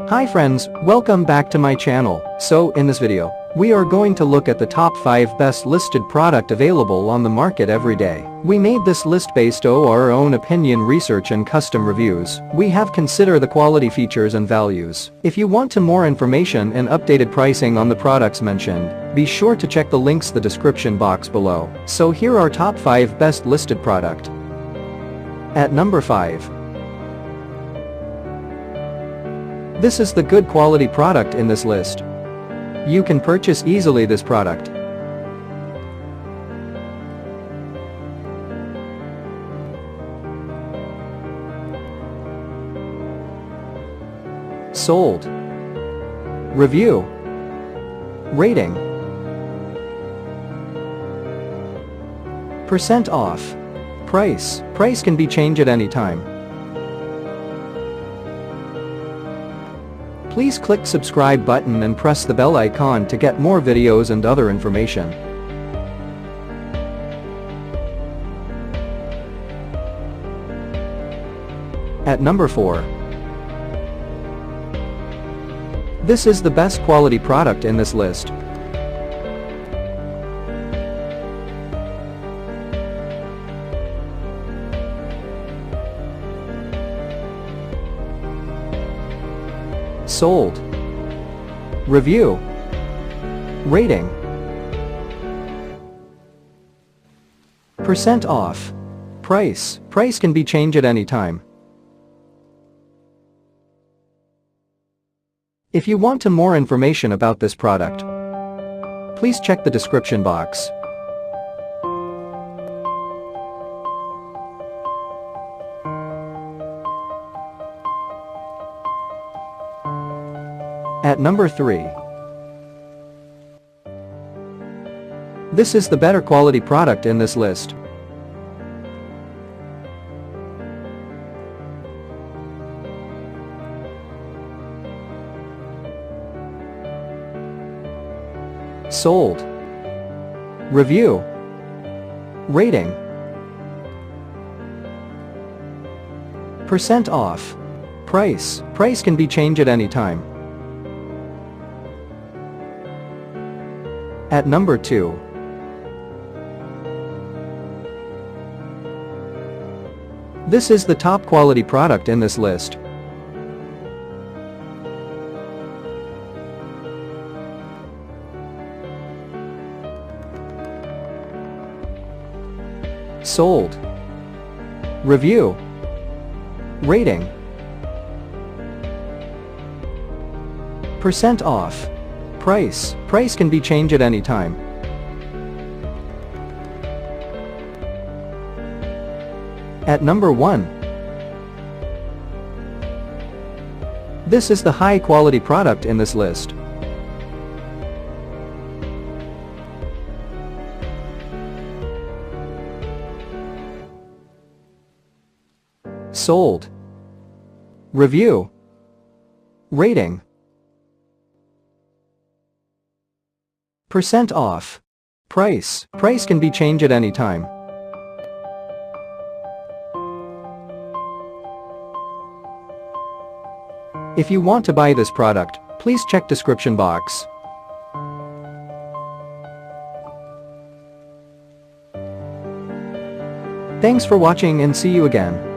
Hi friends, welcome back to my channel. So in this video, we are going to look at the top 5 best listed product available on the market every day. We made this list based on our own opinion, research and custom reviews. We have considered the quality, features and values. If you want to more information and updated pricing on the products mentioned, be sure to check the links in the description box below. So here are top 5 best listed product. At number 5. This is the good quality product in this list. You can purchase easily this product. Sold. Review. Rating. Percent off. Price. Price can be changed at any time. Please click subscribe button and press the bell icon to get more videos and other information. At number 4. This is the best quality product in this list. Sold. Review. Rating. Percent off. Price. Price can be changed at any time. If you want to more information about this product, please check the description box. At number 3. This is the better quality product in this list. Sold. Review. Rating. Percent off. Price. Price can be changed at any time. At number 2. This is the top quality product in this list. Sold. Review. Rating. Percent off. Price. Price can be changed at any time. At number 1. This is the high quality product in this list. Sold. Review. Rating. Percent off. Price. Price can be changed at any time. If you want to buy this product, please check description box. Thanks for watching and see you again.